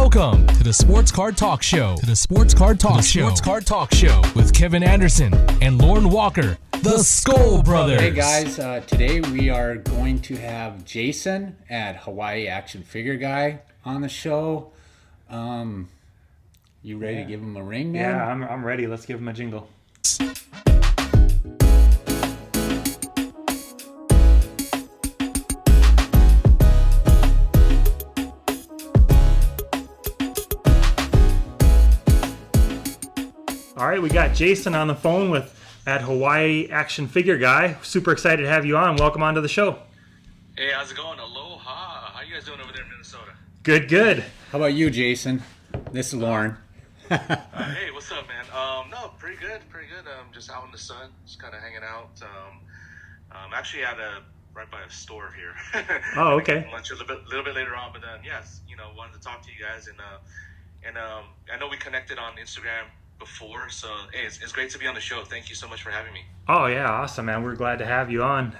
Welcome to the Sports Card Talk Show. Sports Card Talk Show with Kevin Anderson and Lauren Walker, the Skull Brothers. Hey guys, today we are going to have Jason at Hawaii Action Figure Guy on the show. You ready to give him a ring, man? Yeah, I'm ready. Let's give him a jingle. All right, we got Jason on the phone at Hawaii Action Figure Guy. Super excited to have you on. Welcome onto the show. Hey, how's it going? Aloha. How you guys doing over there in Minnesota? Good. How about you, Jason? This is Lauren. Hey, what's up, man? No, pretty good. Just out in the sun, just kind of hanging out. Actually at right by a store here. Oh, okay. Lunch a little bit later on, but yes, wanted to talk to you guys, and I know we connected on Instagram before, so hey, it's great to be on the show. Thank you so much for having me. Oh yeah, awesome, man. We're glad to have you on.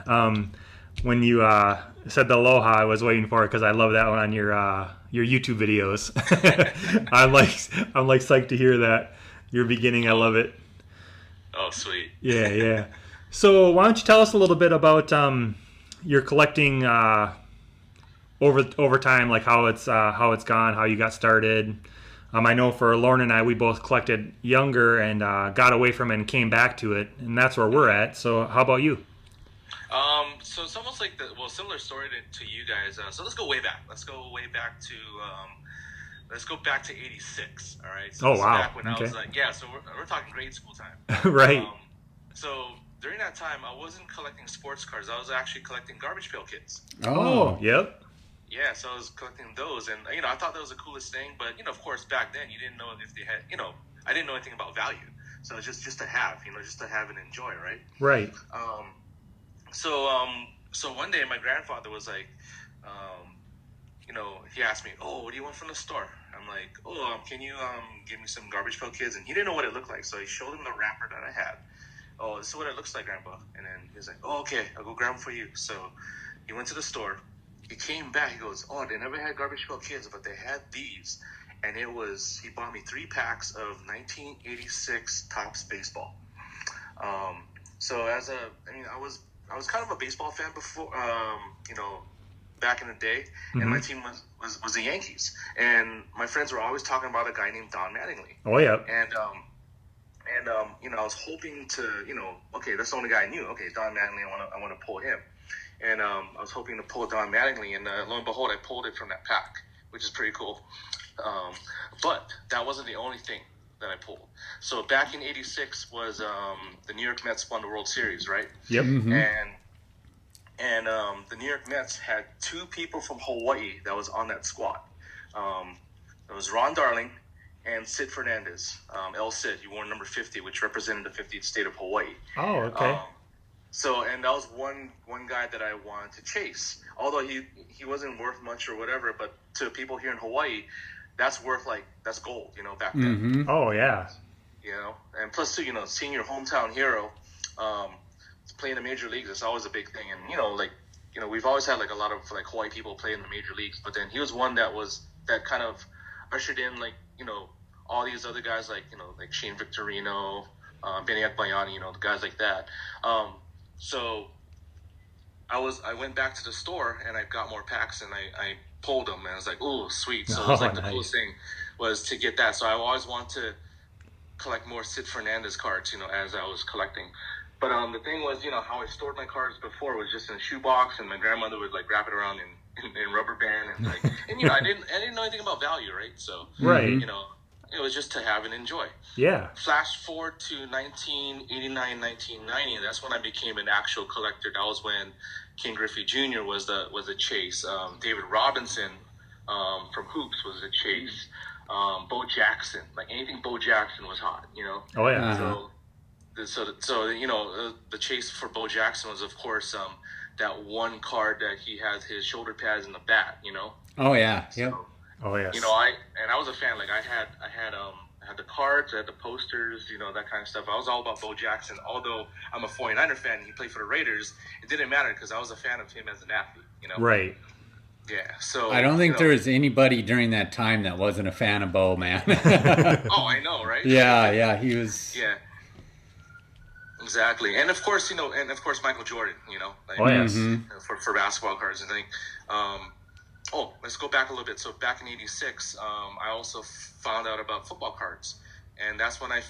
When you said the aloha, I was waiting for it because I love that one on your YouTube videos. I'm like psyched to hear that. Your beginning, I love it. Oh, sweet. Yeah. So why don't you tell us a little bit about your collecting over time, like how it's gone, how you got started. I know for Lauren and I, we both collected younger and got away from it and came back to it, and that's where we're at. So how about you? So it's almost like similar story to you guys. So let's go way back. Let's go back to '86. All right. So oh wow. Back when okay. I was like, yeah. So we're talking grade school time. Right. So during that time, I wasn't collecting sports cards. I was actually collecting garbage pail kids. Oh. Yep. Yeah, so I was collecting those, and I thought that was the coolest thing. But of course, back then you didn't know if they had, I didn't know anything about value. So it's just to have, just to have and enjoy, right? Right. So one day my grandfather was like, he asked me, "Oh, what do you want from the store?" I'm like, "Oh, can you give me some garbage pail kids?" And he didn't know what it looked like, so he showed him the wrapper that I had. "Oh, this is what it looks like, Grandpa." And then he was like, "Oh, okay, I'll go grab them for you." So he went to the store. He came back. He goes, "Oh, they never had garbage pail kids, but they had these." And he bought me 3 packs of 1986 Topps baseball. So I was kind of a baseball fan before, back in the day, and Mm-hmm. my team was the Yankees. And my friends were always talking about a guy named Don Mattingly. Oh yeah. And I was hoping to, okay, that's the only guy I knew. Okay, Don Mattingly, I want to pull him. And I was hoping to pull Don Mattingly, and lo and behold, I pulled it from that pack, which is pretty cool. But that wasn't the only thing that I pulled. So back in '86 was the New York Mets won the World Series, right? Yep. Mm-hmm. And the New York Mets had 2 people from Hawaii that was on that squad. It was Ron Darling and Sid Fernandez. El Cid, he wore number 50, which represented the 50th state of Hawaii. Oh, okay. And that was one guy that I wanted to chase. Although he wasn't worth much or whatever, but to people here in Hawaii, that's worth that's gold, back then. Mm-hmm. Oh yeah. And plus too, seeing your hometown hero playing the major leagues, it's always a big thing. And we've always had a lot of Hawaii people play in the major leagues, but then he was one that kind of ushered in all these other guys like Shane Victorino, Benny Akbayani, the guys like that. So I went back to the store and I got more packs and I pulled them and I was like, "Oh, sweet!" So it was the nice. coolest thing was to get that. So I always wanted to collect more Sid Fernandez cards, as I was collecting. But the thing was, how I stored my cards before was just in a shoebox, and my grandmother would wrap it around in rubber band and I didn't know anything about value, right? So Right. it was just to have and enjoy. Yeah. Flash forward to 1989, 1990. That's when I became an actual collector. That was when King Griffey Jr. was the chase. David Robinson from Hoops was the chase. Bo Jackson, anything Bo Jackson was hot. Oh yeah. Uh-huh. So the chase for Bo Jackson was of course that one card that he has his shoulder pads and the bat. Oh yeah. So, Yep. Oh yes. I was a fan. I had the cards, I had the posters, that kind of stuff. I was all about Bo Jackson. Although I'm a 49er fan and he played for the Raiders, it didn't matter because I was a fan of him as an athlete. Right. Yeah. So I don't think there was anybody during that time that wasn't a fan of Bo, man. Oh, I know, right? Yeah, he was. Yeah. Exactly, and of course, Michael Jordan, like, Oh yes. for basketball cards, and think, let's go back a little bit. So back in '86, I also found out about football cards, and that's when I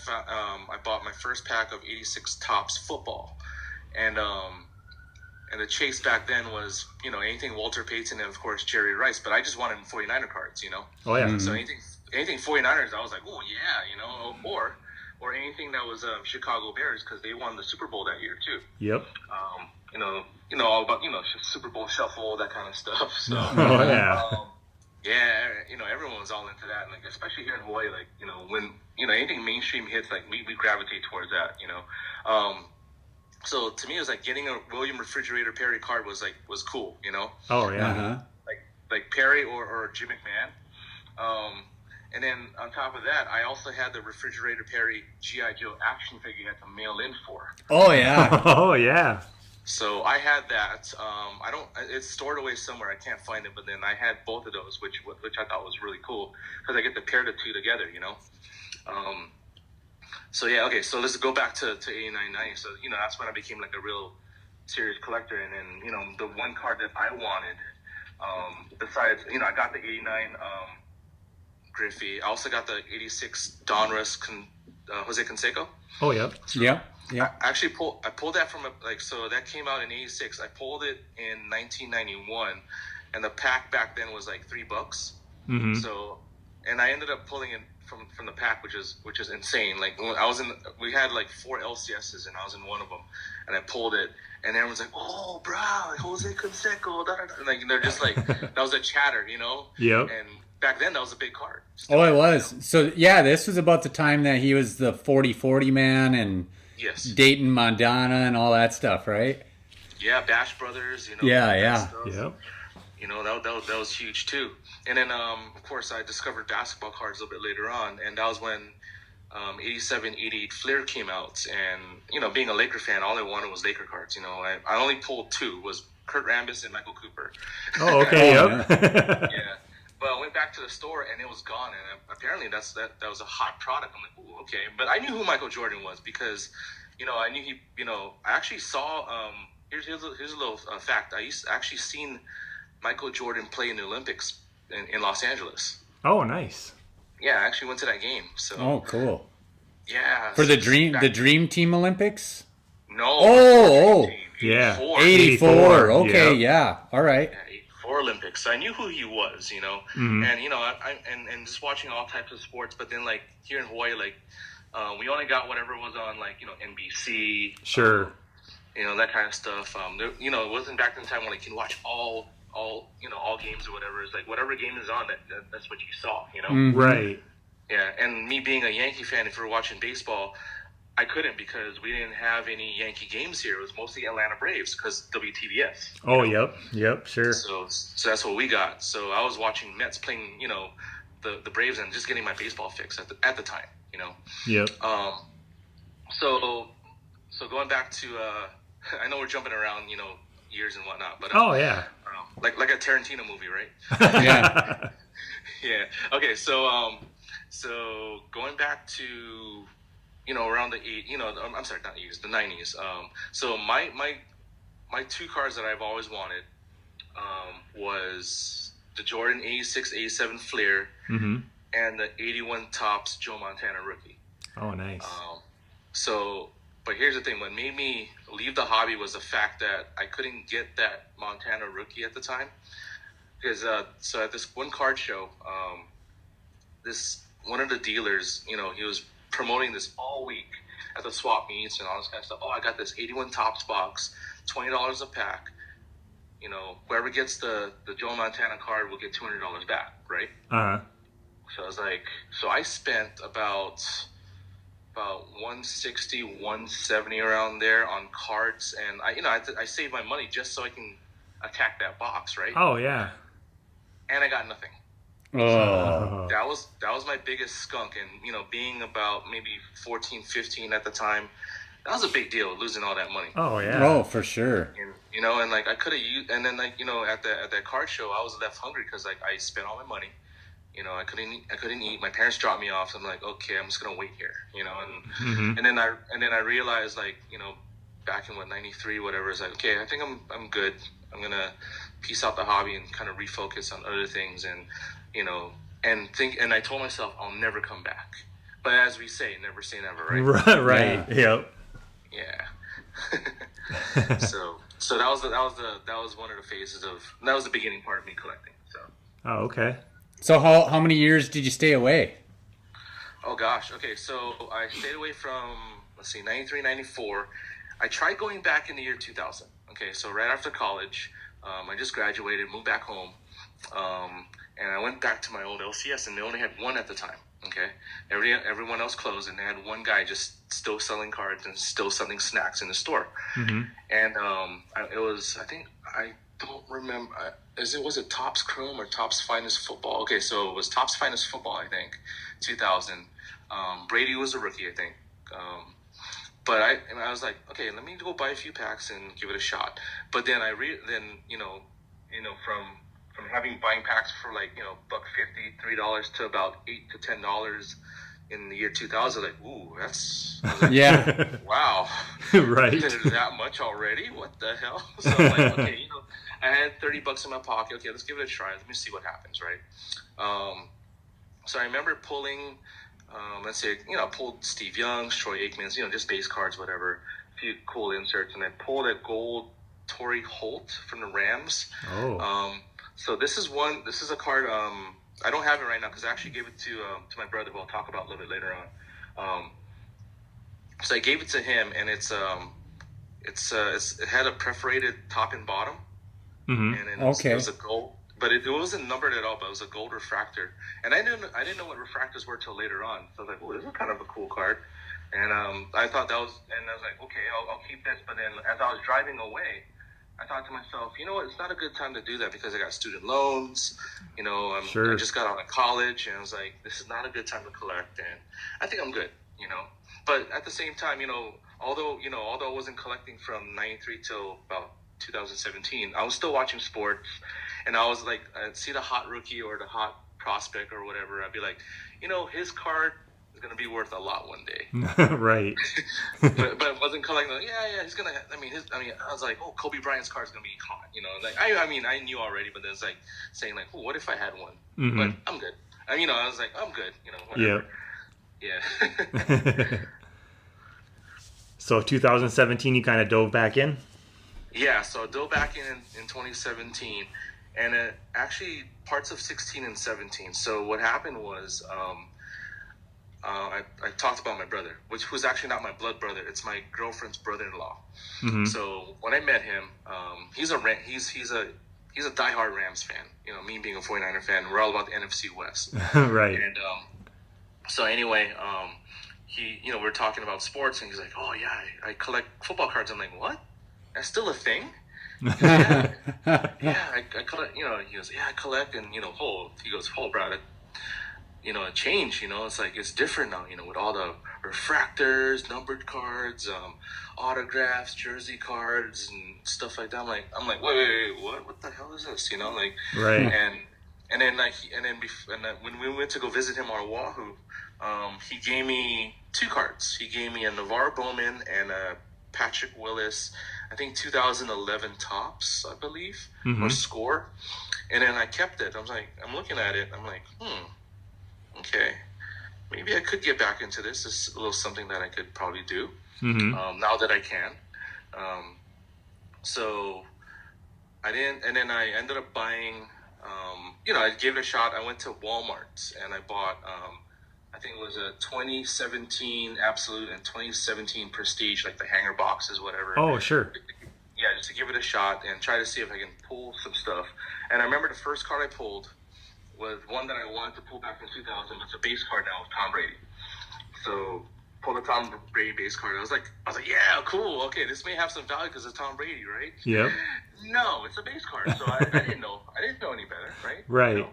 bought my first pack of '86 Topps football, and the chase back then was anything Walter Payton and of course Jerry Rice, but I just wanted 49er cards, Oh yeah. So anything 49ers, I was like, oh yeah, or anything that was Chicago Bears because they won the Super Bowl that year too. Yep. All about Super Bowl shuffle, that kind of stuff. So Oh yeah. everyone was all into that, and like especially here in Hawaii, like when anything mainstream hits, like we gravitate towards that. So to me, it was like getting a William Refrigerator Perry card was cool. Oh yeah. Uh-huh. Like Perry or Jim McMahon. And then on top of that, I also had the Refrigerator Perry G.I. Joe action figure you had to mail in for. Oh yeah. Oh yeah. So I had that. It's stored away somewhere. I can't find it. But then I had both of those, which I thought was really cool because I get to pair the two together. So yeah. Okay. So let's go back to 89, 90. So that's when I became like a real serious collector. And then the one card that I wanted, besides I got the 89. Griffey. I also got the '86 Donruss Jose Canseco. Oh yep. Yeah. I actually pulled that from so that came out in '86. I pulled it in 1991, and the pack back then was like $3. Mm-hmm. So, and I ended up pulling it from the pack, which is insane. Like when I was we had like 4 LCSs, and I was in one of them, and I pulled it, and everyone's like, "Oh, bro, Jose Canseco!" Da, da, da. And like they're just like that was a chatter, Yep. And back then, that was a big card. Oh, it was. So, yeah, this was about the time that he was the 40-40 man and Yes. Dayton, Montana, and all that stuff, right? Yeah, Bash Brothers. Yeah. Yep. That was huge too. And then, of course, I discovered basketball cards a little bit later on, and that was when 87, 88 Flair came out. And being a Laker fan, all I wanted was Laker cards. I only pulled 2, was Kurt Rambis and Michael Cooper. Oh okay. Yep. Yeah. But I went back to the store and it was gone, and apparently that was a hot product. I'm like, ooh, okay. But I knew who Michael Jordan was because, I knew he, I actually saw. Here's a little fact. I actually seen Michael Jordan play in the Olympics in Los Angeles. Oh nice. Yeah, I actually went to that game. So. Oh, cool. Yeah. For the Dream Team Olympics? No. Oh. Yeah. 84. Okay, Yep. yeah. All right. Yeah, 84 Olympics. So I knew who he was, Mm-hmm. and and just watching all types of sports. But then like here in Hawaii, like we only got whatever was on like NBC. Sure. That kind of stuff. It wasn't back in the time when like you can watch all games or whatever. It's like whatever game is on, that's what you saw. Mhm. Right. Yeah, and me being a Yankee fan, if we were watching baseball, I couldn't because we didn't have any Yankee games here. It was mostly Atlanta Braves because WTBS. Oh yep. Sure. So that's what we got. So I was watching Mets playing, the Braves and just getting my baseball fix at the time, Yep. So going back to, I know we're jumping around, years and whatnot, but Oh yeah. like a Tarantino movie, right? Yeah. Yeah. Okay. So going back to, around the I'm sorry, not the 80s, the 90s. So my 2 cards that I've always wanted, was the Jordan 86, 87 Flair, Mm-hmm. and the 81 Topps Joe Montana rookie. Oh nice. But here's the thing: what made me leave the hobby was the fact that I couldn't get that Montana rookie at the time. Because so at this one card show, one of the dealers, he was promoting this all week at the swap meets and all this kind of stuff. Oh, I got this 81 Topps box, $20 a pack. Whoever gets the Joe Montana card will get $200 back, right? Uh-huh. So I was like, I spent about 160, 170 around there on cards, and I saved my money just so I can attack that box, right? Oh yeah. And I got nothing. Oh. That was my biggest skunk, and being about maybe 14, 15 at the time, that was a big deal, losing all that money. Oh yeah. Oh, for sure. And, and like I could have used, and then like at that card show, I was left hungry because like I spent all my money. I couldn't eat. My parents dropped me off. So I'm like, okay, I'm just gonna wait here. And then I realized like back in '93 whatever, it's like, okay, I think I'm good. I'm gonna piece out the hobby and kind of refocus on other things, and and I told myself I'll never come back. But as we say, never say never, right? Right. Yep. Yeah. So that was one of the phases that was the beginning part of me collecting. So. Oh, okay. So how many years did you stay away? Oh gosh. Okay, so I stayed away from 93, 94. I tried going back in the year 2000. Okay, so right after college, I just graduated, moved back home, and I went back to my old LCS, and they only had one at the time. Okay, everyone else closed, and they had one guy just still selling cards and still selling snacks in the store. Mm-hmm. And I don't remember. Was it Topps Chrome or Topps Finest Football? Okay, so it was Topps Finest Football, I think, 2000. Brady was a rookie, I think. But I was like, okay, let me go buy a few packs and give it a shot. But then from buying packs for like $1.50, $3 to about $8 to $10 in the year 2000, like, ooh, that's Yeah. Wow, right. There's that much already? What the hell? So I'm like, okay, I had $30 in my pocket. Okay, let's give it a try. Let me see what happens, right? So I remember pulling, let's say, I pulled Steve Young's, Troy Aikman's, just base cards, whatever, a few cool inserts, and I pulled a gold Torrey Holt from the Rams. Oh. So this is a card. I don't have it right now because I actually gave it to my brother, who I'll talk about a little bit later on. So I gave it to him, and it had a perforated top and bottom, and then it was a gold, but it wasn't numbered at all. But it was a gold refractor, and I didn't know what refractors were till later on. So I was like, oh, this is kind of a cool card, and I thought that was, and I was like, okay, I'll keep this. But then as I was driving away, I thought to myself, you know what, it's not a good time to do that because I got student loans, Sure. I just got out of college, and I was like, this is not a good time to collect, and I think I'm good, But at the same time, although I wasn't collecting from 93 till about 2017, I was still watching sports, and I was like, I'd see the hot rookie or the hot prospect or whatever, I'd be like, his card is going to be worth a lot one day. Right. but wasn't collecting. Like, yeah, he's gonna. I was like, oh, Kobe Bryant's card's gonna be hot. I knew already, but then it's like saying like, oh, what if I had one? Mm-hmm. But I'm good. I was like, I'm good. Whatever. Yeah. So 2017, you kind of dove back in. Yeah, so I dove back in 2017, and actually parts of 16 and 17. So what happened was. I talked about my brother, who's actually not my blood brother. It's my girlfriend's brother-in-law. Mm-hmm. So when I met him, he's a diehard Rams fan. Me being a 49er fan, we're all about the NFC West. Right. And so anyway, we're talking about sports, and he's like, "Oh yeah, I collect football cards." I'm like, "What? That's still a thing?" Yeah, I collect. He goes, "Yeah, I collect," and he goes, "Oh, brother. A change, it's like, it's different now, with all the refractors, numbered cards, autographs, jersey cards, and stuff like that. I'm like, wait, what the hell is this? Right. And then when we went to go visit him on Oahu, he gave me two cards. He gave me a Navarro Bowman and a Patrick Willis, I think 2011 Topps, I believe, or Score. And then I kept it. I'm looking at it. I'm like, okay, maybe I could get back into this. It's a little something that I could probably do now that I can. So I didn't, and then I ended up buying, I gave it a shot. I went to Walmart and I bought, I think it was a 2017 Absolute and 2017 Prestige, like the hanger boxes, whatever. Oh, sure. Yeah, just to give it a shot and try to see if I can pull some stuff. And I remember the first card I pulled was one that I wanted to pull back in 2000. It's a base card now with Tom Brady. So pulled a Tom Brady base card. I was like, yeah, cool. Okay, this may have some value because it's Tom Brady, right? Yep. No, it's a base card. So I didn't know. I didn't know any better, right? Right.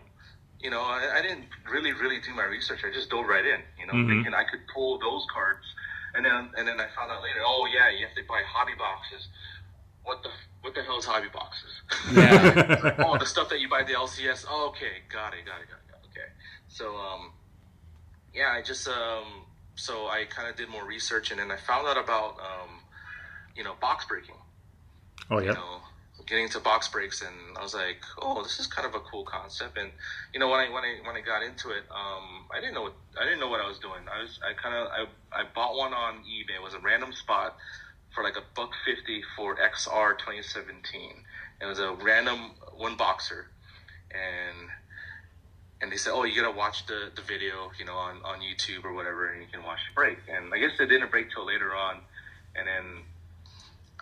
I didn't really do my research. I just dove right in, thinking I could pull those cards And then I found out later, oh yeah, you have to buy hobby boxes. What the hell is hobby boxes? Yeah. It's like, oh, the stuff that you buy at the LCS. Oh, okay, got it. Okay. So yeah, I just so I kind of did more research, and then I found out about box breaking. Oh yeah. Getting into box breaks, and I was like, oh, this is kind of a cool concept. And when I got into it, I didn't know what I was doing. I bought one on eBay. It was a random spot for like $150 for XR 2017. It was a random one boxer, and they said, oh, you gotta watch the video, on YouTube or whatever, and you can watch the break. And I guess it didn't break till later on, and then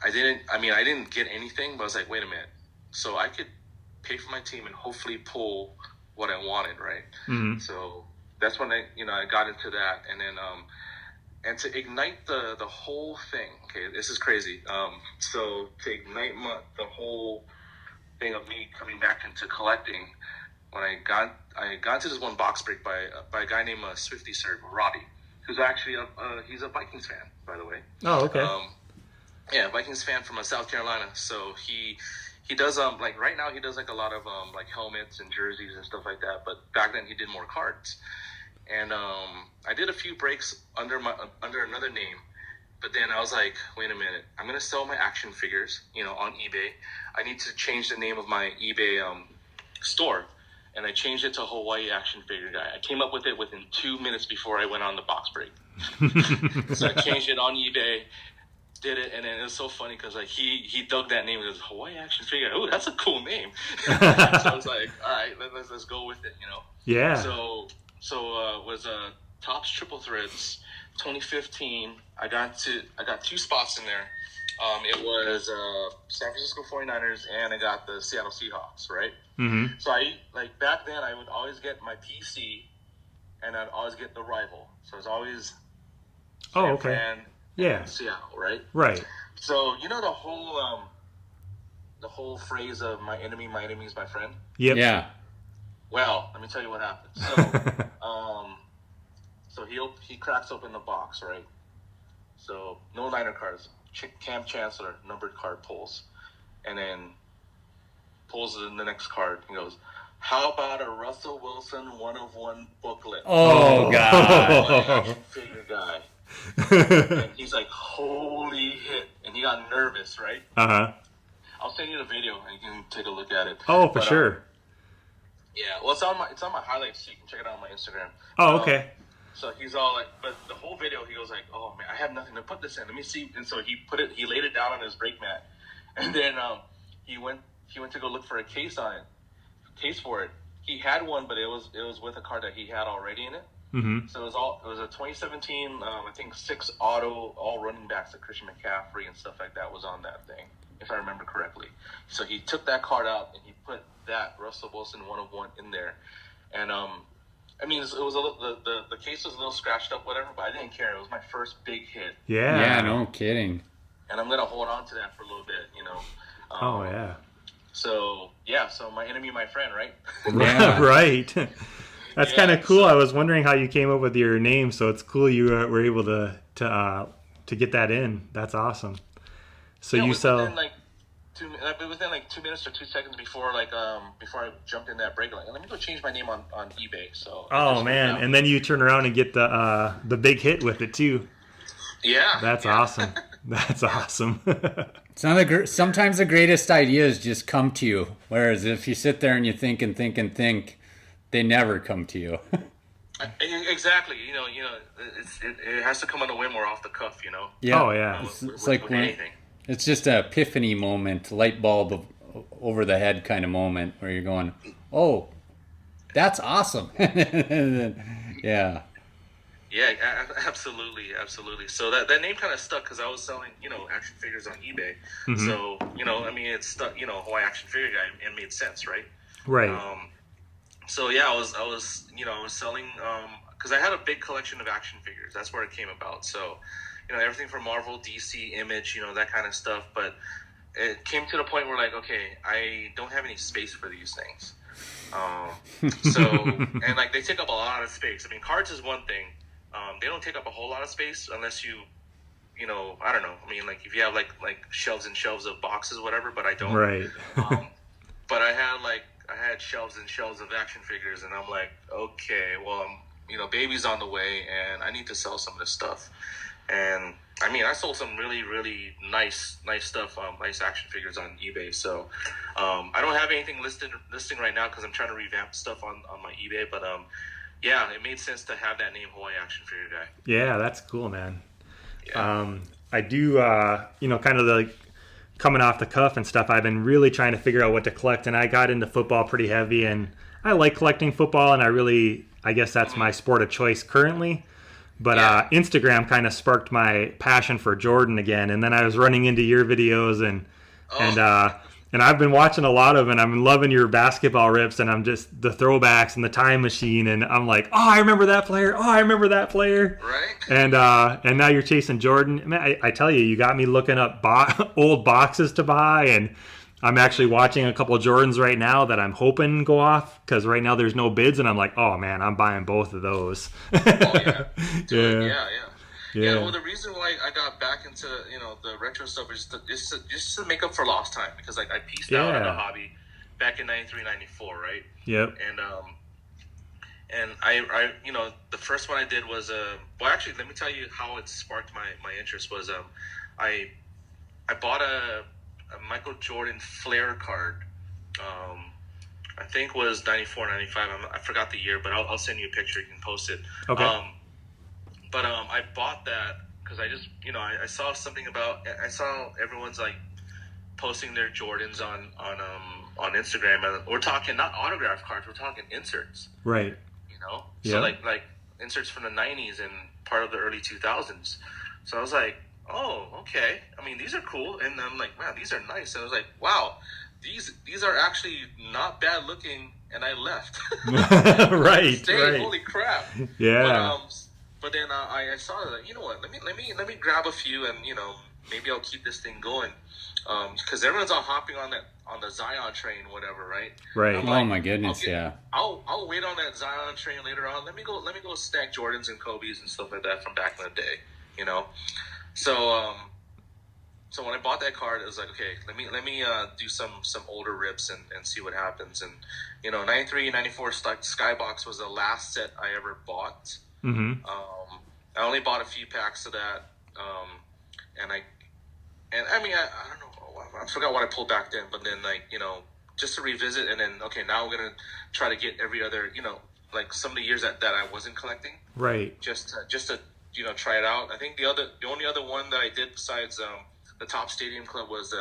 I didn't get anything, but I was like, wait a minute. So I could pay for my team and hopefully pull what I wanted, right? Mm-hmm. So that's when I got into that. And then, and to ignite the whole thing, okay, this is crazy. So to ignite the whole thing of me coming back into collecting, when I got into this one box break by a guy named Swifty Sir, Robbie, who's actually he's a Vikings fan, by the way. Oh, okay. Yeah, Vikings fan from South Carolina. So he does like right now he does like a lot of like helmets and jerseys and stuff like that. But back then he did more cards. And I did a few breaks under another name. But then I was like, wait a minute, I'm gonna sell my action figures, on eBay. I need to change the name of my eBay store. And I changed it to Hawaii Action Figure Guy. I came up with it within 2 minutes before I went on the box break. So I changed it on eBay. Did it, and then it was so funny because like he dug that name. It was Hawaii Action Figure. Oh, that's a cool name. So I was like, all right, let's go with it, Yeah. So was Topps Triple Threads 2015. I got 2 spots in there. It was San Francisco 49ers, and I got the Seattle Seahawks, right? Mm-hmm. So I back then I would always get my PC, and I'd always get the rival. So it's always San Fran, yeah, Seattle, right? Right. So the whole phrase of my enemy is my friend. Yep. Yeah. Well, let me tell you what happened. So so he cracks open the box, right? So no Niner cards. Cam Chancellor numbered card pulls, and then pulls the next card and goes, how about a Russell Wilson 1-of-1 booklet? Oh, God. Action figure guy. And he's like, holy hit. And he got nervous, right? Uh-huh. I'll send you the video and you can take a look at it. Oh, for sure. Yeah, well, it's on my highlights, so you can check it out on my Instagram. Oh, okay. So he's all like, but the whole video, he goes like, oh man, I have nothing to put this in. Let me see. And so he laid it down on his brake mat. And then he went to go look for a case for it. He had one, but it was with a card that he had already in it. Mm-hmm. So it was a 2017, I think 6 auto, all running backs like Christian McCaffrey and stuff like that was on that thing, if I remember correctly. So he took that card out and he put that Russell Wilson 1-of-1 in there. And I mean, it was the case was a little scratched up, whatever, but I didn't care. It was my first big hit. Yeah. Yeah, no kidding. And I'm gonna hold on to that for a little bit, Oh yeah. So yeah, so my enemy, my friend, right? Yeah. Right. That's kind of cool. So, I was wondering how you came up with your name, so it's cool you were able to get that in. That's awesome. So yeah, you sell. It was then like 2 minutes or 2 seconds before I jumped in that break. Like, let me go change my name on eBay. So. Oh man! And then you turn around and get the big hit with it too. Yeah. That's awesome. That's awesome. Sometimes the greatest ideas just come to you, whereas if you sit there and you think and think and think, they never come to you. Exactly. It has to come on a whim or off the cuff. Yeah. Oh yeah. It's like with when anything. it's just an epiphany moment, light bulb over the head kind of moment where you're going, oh, that's awesome. Yeah. Yeah, absolutely. So that name kind of stuck because I was selling, action figures on eBay. Mm-hmm. So, it's stuck, Hawaii Action Figure Guy, it made sense, right? Right. So yeah, I was selling, because I had a big collection of action figures. That's where it came about. So, everything from Marvel, DC, Image, that kind of stuff. But it came to the point where like, okay, I don't have any space for these things. And they take up a lot of space. I mean, cards is one thing. They don't take up a whole lot of space unless you I don't know. I mean, like if you have like shelves and shelves of boxes, whatever, but I don't. Right. But I had shelves and shelves of action figures, and I'm like, okay, well, baby's on the way, and I need to sell some of this stuff. And I mean, I sold some really, really nice stuff, nice action figures on eBay. So I don't have anything listing right now because I'm trying to revamp stuff on my eBay. But yeah, it made sense to have that name, Hawaii Action Figure Guy. Yeah, that's cool, man. Yeah. I do, kind of like coming off the cuff and stuff. I've been really trying to figure out what to collect, and I got into football pretty heavy, and I like collecting football, and I guess that's my sport of choice currently. But Instagram kind of sparked my passion for Jordan again, and then I was running into your videos, and I've been watching a lot of, and I'm loving your basketball rips, and I'm just the throwbacks and the time machine, and I'm like, oh, I remember that player. Oh, I remember that player. Right. And now you're chasing Jordan. Man, I tell you, you got me looking up old boxes to buy, and I'm actually watching a couple of Jordans right now that I'm hoping go off because right now there's no bids, and I'm like, oh man, I'm buying both of those. Oh yeah. Yeah. Well, the reason why I got back into the retro stuff is just to make up for lost time, because like I pieced out of the hobby back in 93, 94, right? Yep. And I the first one I did was actually let me tell you how it sparked my interest was I bought a Michael Jordan Flair card. I think was 94, 95. I forgot the year, but I'll send you a picture. You can post it. Okay. But I bought that because I just, I saw something about, I saw everyone's like posting their Jordans on Instagram, and we're talking not autograph cards, we're talking inserts. Right. So like inserts from the 90s and part of the early 2000s. So I was like, oh, okay. I mean, these are cool, and I'm like, man, these are nice. And I was like, wow, these are actually not bad looking, and I left. Right. Holy crap. Yeah. But then I saw that, you know what? Let me grab a few, and maybe I'll keep this thing going, because everyone's all hopping on the Zion train, whatever, right? Right. Oh my goodness, yeah. I'll wait on that Zion train later on. Let me go stack Jordans and Kobe's and stuff like that from back in the day, So when I bought that card, it was like, okay, let me do some older rips and see what happens. And 93, 94 Skybox was the last set I ever bought. Mm-hmm. I only bought a few packs of that, and I mean I don't know, I forgot what I pulled back then, but then just to revisit, and then okay, now we're gonna try to get every other like some of the years that I wasn't collecting, right? Just to try it out. I think the only other one that I did besides the Top Stadium Club was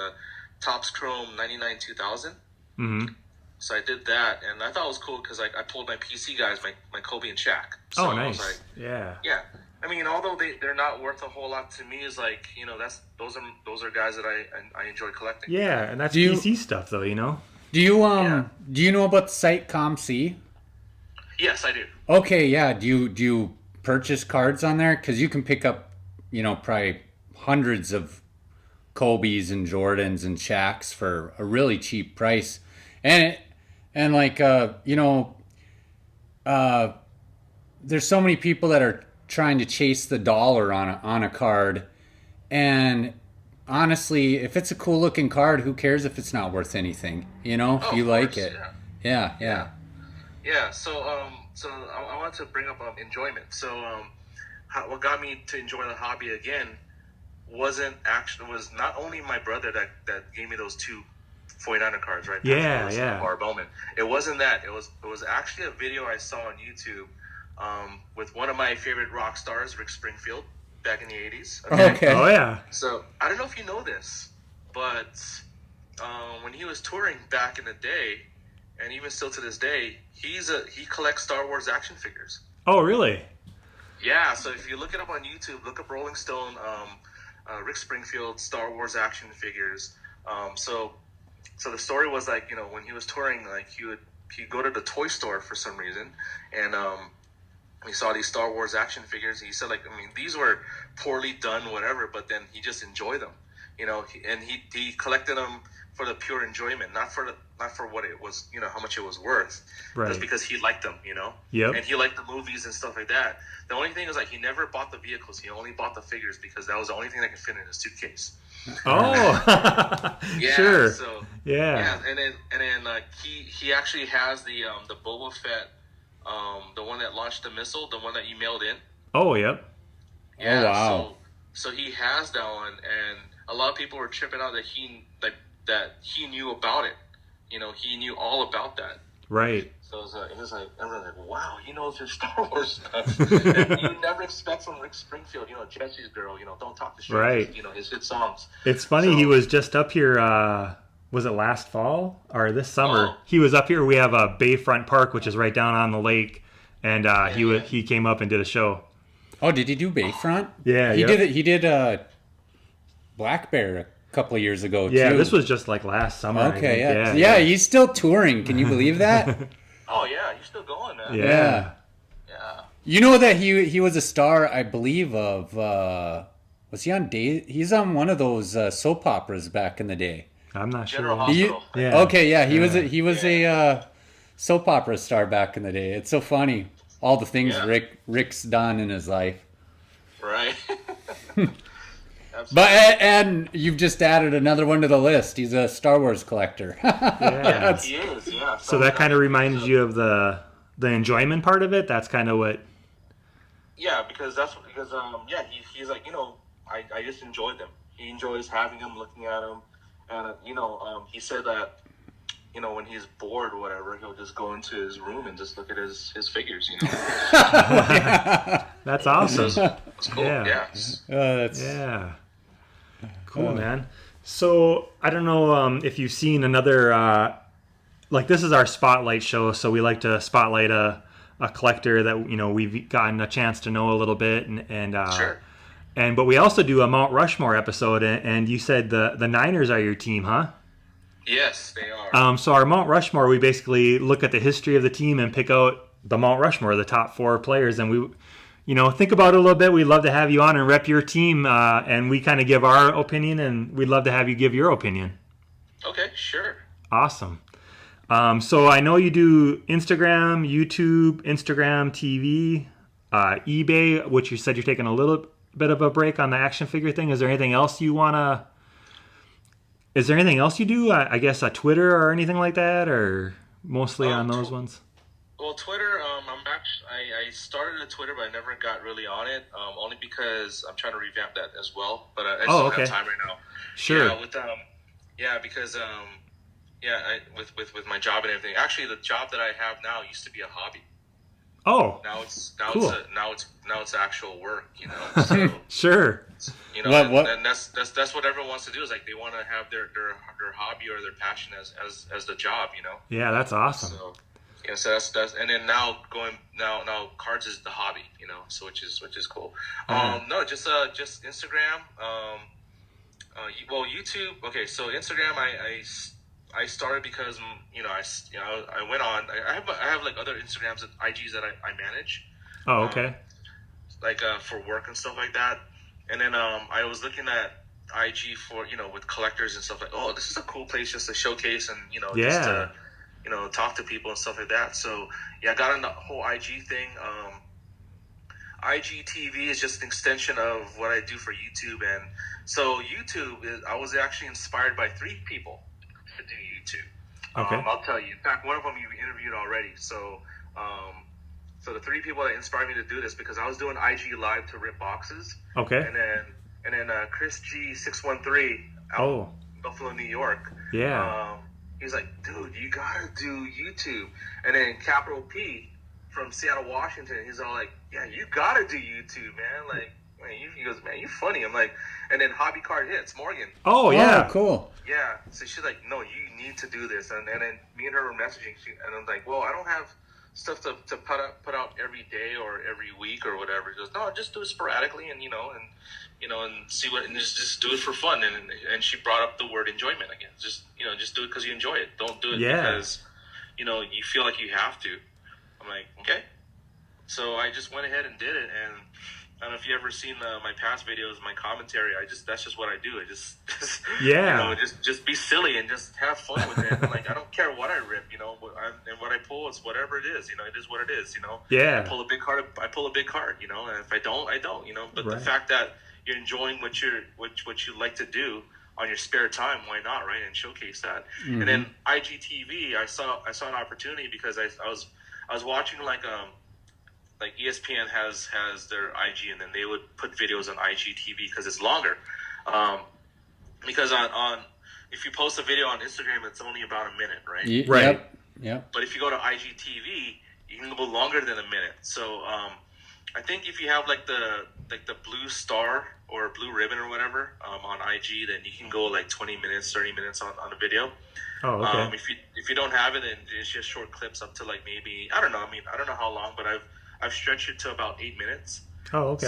Topps Chrome 99 2000. Mm-hmm. So I did that, and I thought it was cool because I pulled my PC guys, my Kobe and Shaq. So oh, nice. I was like, yeah. I mean, although they're not worth a whole lot to me, is like those are guys that I enjoy collecting. Yeah, and that's PC stuff, though. Do you do you know about the site ComC? Yes, I do. Okay, yeah. Do you purchase cards on there? Because you can pick up probably hundreds of Kobe's and Jordans and Shaqs for a really cheap price, and like there's so many people that are trying to chase the dollar on a card, and honestly, if it's a cool looking card, who cares if it's not worth anything? If you like it. Yeah. So I wanted to bring up enjoyment. So what got me to enjoy the hobby again was not only my brother that gave me those two 49er cards, right? Yeah. Bar Bowman. It wasn't that. It was actually a video I saw on YouTube with one of my favorite rock stars, Rick Springfield, back in the 80s. Okay. Oh yeah. So I don't know if you know this, but when he was touring back in the day, and even still to this day, he collects Star Wars action figures. Oh really? Yeah. So if you look it up on YouTube, look up Rolling Stone, Rick Springfield Star Wars action figures. So the story was like, when he was touring, like he'd go to the toy store for some reason, and he saw these Star Wars action figures. He said, like, I mean, these were poorly done, whatever, but then he just enjoyed them, and he collected them for the pure enjoyment, not for what it was, how much it was worth. Right. Just because he liked them, Yep. and he liked the movies and stuff like that. The only thing is, like, he never bought the vehicles. He only bought the figures because that was the only thing that could fit in his suitcase. Oh, Yeah. sure. So Yeah. and then he actually has the Boba Fett, the one that launched the missile, the one that you mailed in. Oh, yep. Oh, wow. So he has that one, and a lot of people were tripping out that he knew about it. He knew all about that. Right. So it was like everyone's like, wow, he knows his Star Wars stuff. And you never expect from Rick Springfield, Jesse's Girl, don't talk to strangers, Right. His hit songs. It's funny, he was just up here, was it last fall or this summer? Oh. He was up here. We have a Bayfront Park, which is right down on the lake, and he came up and did a show. Oh, did he do Bayfront? Yeah, he yep. did it. He did Black Bear a couple of years ago. Yeah, too. this was just like last summer. I Okay, think. yeah. He's still touring. Can you believe that? Oh yeah, he's still going, man. Yeah. Yeah. You know that he was a star, I believe, of was he on day? He's on one of those soap operas back in the day. I'm not General sure. Hospital. Yeah. Okay, yeah, he was a soap opera star back in the day. It's so funny, all the things Yeah. Rick's done in his life. Right. But and you've just added another one to the list. He's a Star Wars collector. Yeah. He is, yeah. So that kind of reminds you of the enjoyment part of it. That's kind of what. Yeah, because he's like, I just enjoyed them. He enjoys having them, looking at them, and he said that, when he's bored or whatever, he'll just go into his room and just look at his figures. That's awesome. It's cool. Yeah. That's Yeah. Cool, man. So I don't know if you've seen another. Like, this is our spotlight show, so we like to spotlight a collector that we've gotten a chance to know a little bit, and Sure. but we also do a Mount Rushmore episode, and you said the Niners are your team, huh? Yes, they are. So our Mount Rushmore, we basically look at the history of the team and pick out the Mount Rushmore, the top 4 players, and we, think about it a little bit. We'd love to have you on and rep your team, and we kind of give our opinion, and we'd love to have you give your opinion. Okay, sure. Awesome. So I know you do Instagram, YouTube, Instagram TV, eBay, which you said you're taking a little bit of a break on the action figure thing. Is there anything else you do? I guess Twitter or anything like that, or mostly on those ones? Well, Twitter, I started a Twitter, but I never got really on it, only because I'm trying to revamp that as well. But I just don't have time right now. Sure. Yeah, because with my job and everything. Actually, the job that I have now used to be a hobby. Oh. Now it's cool. now it's actual work. So, Sure. and that's what everyone wants to do, is like they want to have their hobby or their passion as the job. Yeah, that's awesome. So that's and then now cards is the hobby. So which is cool. No, just Instagram. Well, YouTube. Okay, so Instagram, I started because I went on. I have like other Instagrams and IGs that I manage. Oh, okay. Like for work and stuff like that. And then I was looking at IG for with collectors and stuff, like, oh, this is a cool place just to showcase and just to talk to people and stuff like that. So yeah, I got on the whole IG thing. IGTV is just an extension of what I do for YouTube, and so YouTube I was actually inspired by 3 people to do YouTube. Okay. I'll tell you. In fact, one of them you interviewed already. So the 3 people that inspired me to do this, because I was doing IG live to rip boxes. Okay. And then Chris G613 out in Buffalo, New York. Yeah. He's like, dude, you gotta do YouTube. And then Capital P from Seattle, Washington, he's all like, yeah, you gotta do YouTube, man. Like, man, he goes, man, you funny. I'm like, and then Hobby Card Hits, Morgan. Oh, yeah. Oh, cool. Yeah. So she's like, no, you need to do this. And then me and her were messaging, and I'm like, well, I don't have stuff to put out every day or every week or whatever. He goes, no, just do it sporadically, and see what, and just do it for fun. And she brought up the word enjoyment again. Just do it because you enjoy it. Don't do it because you feel like you have to. I'm like, okay. So I just went ahead and did it, and I don't know if you ever seen my past videos, my commentary. That's just what I do. I just Yeah. just be silly and just have fun with it. And, like, I don't care what I rip, and what I pull, it's whatever it is. It is what it is. Yeah. I pull a big card. And if I don't, I don't. But Right. the fact that you're enjoying what you like to do on your spare time, why not, right? And showcase that. Mm-hmm. And then IGTV, I saw an opportunity because I was watching like ESPN has their IG, and then they would put videos on IGTV because it's longer. Because on if you post a video on Instagram, it's only about a minute, right? Right. Yep. But if you go to IGTV, you can go longer than a minute. So I think if you have like the blue star or blue ribbon or whatever on IG, then you can go like 20 minutes, 30 minutes on a video. Oh, okay. If you don't have it, then it's just short clips up to like maybe, I don't know. I mean, I don't know how long, but I've stretched it to about 8 minutes. Oh, okay.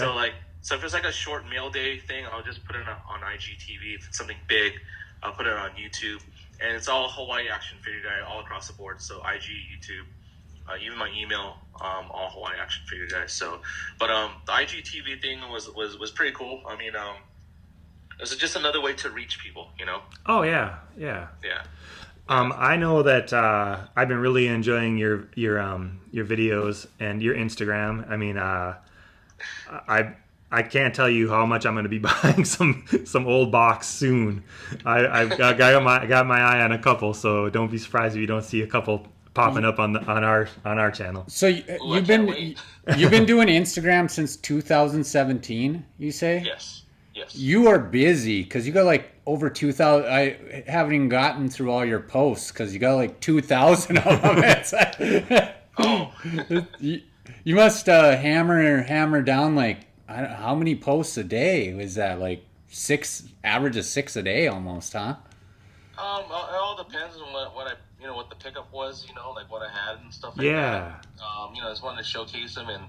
So if it's like a short mail day thing, I'll just put it on IGTV. If it's something big, I'll put it on YouTube. And it's all Hawaii Action Figure Guy all across the board. So IG, YouTube, even my email, all Hawaii Action Figure Guy. So, but the IGTV thing was pretty cool. I mean, it was just another way to reach people, Oh, yeah. Yeah. Yeah. I know that I've been really enjoying your videos and your Instagram. I mean, I can't tell you how much I'm going to be buying some old box soon. I've got my eye on a couple, so don't be surprised if you don't see a couple popping up on our channel. So you've been doing Instagram since 2017, you say? Yes. You are busy because you got like over 2,000. I haven't even gotten through all your posts because you got like 2,000 of them. Oh. You must hammer down like, how many posts a day? Is that like average of 6 a day almost, huh? It all depends on what the pickup was, like what I had and stuff like Yeah. that. I just wanted to showcase them, and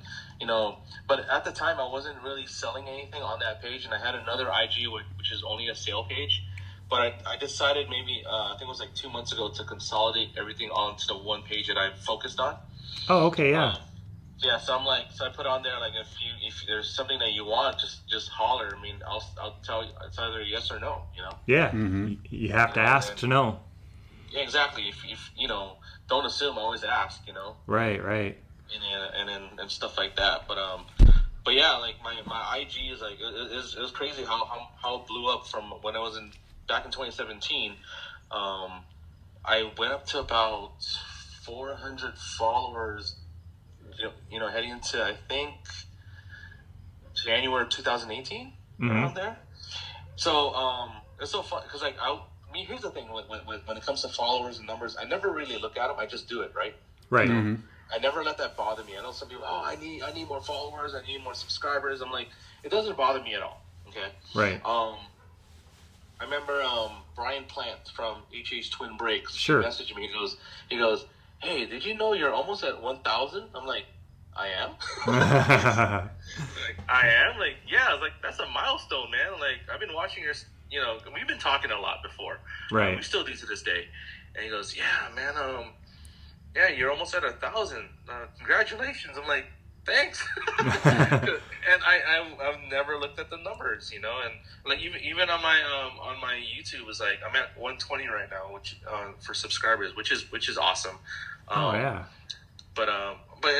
but at the time I wasn't really selling anything on that page, and I had another IG which is only a sale page. But I decided maybe I think it was like 2 months ago to consolidate everything onto the one page that I focused on. Oh, okay, yeah. Yeah, so I put on there like if there's something that you want, just holler. I mean, I'll tell you it's either yes or no. Yeah. Mm-hmm. You have to ask to know. Yeah, exactly. If don't assume. Always ask. Right. And stuff like that. But yeah, like my IG is like it was crazy how it blew up from when I was back in 2017. I went up to about 400 followers. Heading into I think January 2018 around there. So it's so fun because here's the thing when it comes to followers and numbers, I never really look at them. I just do it, right? Right. Mm-hmm. I never let that bother me. I know some people, I need more followers, I need more subscribers. I'm like, it doesn't bother me at all. Okay. Right. I remember Brian Plant from HH Twin Brakes. Sure. He messaged me. He goes, hey, did you know you're almost at 1,000? I'm like, I am? Like, I am? Like, yeah. I was like, that's a milestone, man. Like, I've been watching your, we've been talking a lot before. Right. We still do to this day. And he goes, yeah, man, yeah, you're almost at 1,000. Congratulations. I'm like, thanks. And I've never looked at the numbers, and like even on my YouTube is like I'm at 120 right now, which for subscribers, which is awesome. Oh yeah. But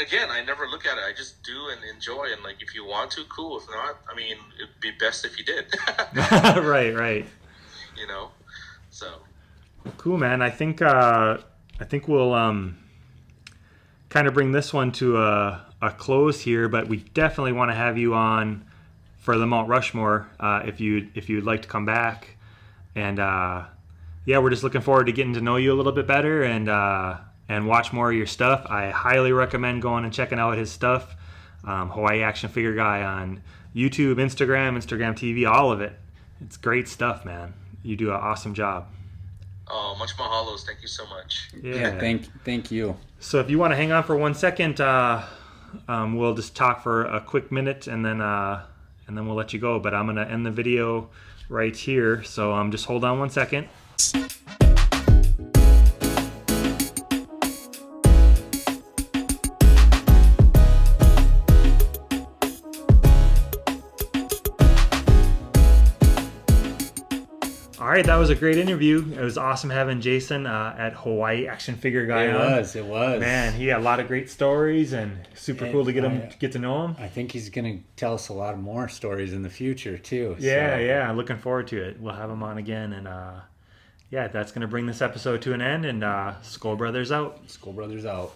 again, I never look at it. I just do and enjoy. And like, if you want to, cool. If not, I mean, it'd be best if you did. Right. So cool, man. I think we'll kind of bring this one to a close here, but we definitely want to have you on for the Mount Rushmore if you'd like to come back. And yeah, we're just looking forward to getting to know you a little bit better and watch more of your stuff. I highly recommend going and checking out his stuff. Hawaii Action Figure Guy on YouTube, Instagram TV, all of it. It's great stuff, man. You do an awesome job. Oh, much mahalos. Thank you so much. Yeah, thank you. So if you want to hang on for 1 second, we'll just talk for a quick minute and then we'll let you go. But I'm gonna end the video right here. So just hold on 1 second. right, that was a great interview. It was awesome having Jason at Hawaii Action Figure Guy on. It was. Man, he had a lot of great stories and super cool to get to know him. I think he's going to tell us a lot more stories in the future too. Yeah, looking forward to it. We'll have him on again, and that's going to bring this episode to an end, and Skull Brothers out. Skull Brothers out.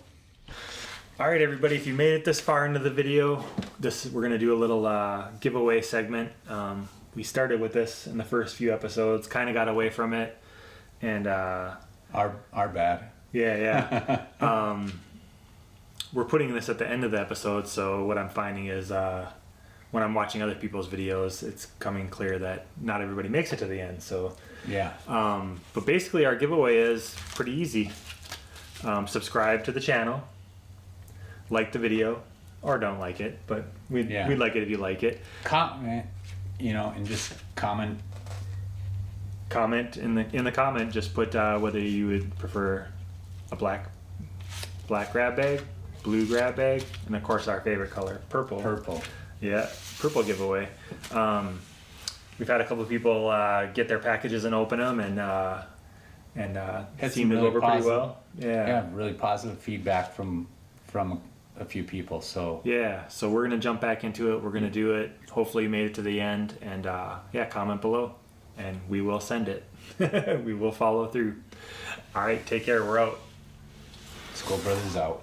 All right, everybody, if you made it this far into the video, we're going to do a little giveaway segment. We started with this in the first few episodes, kind of got away from it, and our bad. Yeah. We're putting this at the end of the episode, so what I'm finding is when I'm watching other people's videos, it's coming clear that not everybody makes it to the end. So yeah. But basically, our giveaway is pretty easy. Subscribe to the channel, like the video, or don't like it, but we'd like it if you like it. Comment. And just comment. Comment in the comment. Just put whether you would prefer a black grab bag, blue grab bag, and of course our favorite color, purple. Purple. Yeah, purple giveaway. We've had a couple of people get their packages and open them, and it seemed to go over pretty well. Yeah, really positive feedback from a few people. So so we're gonna jump back into it. We're gonna do it. Hopefully you made it to the end, and comment below and we will send it. We will follow through. All right, take care. We're out. Skull Brothers out.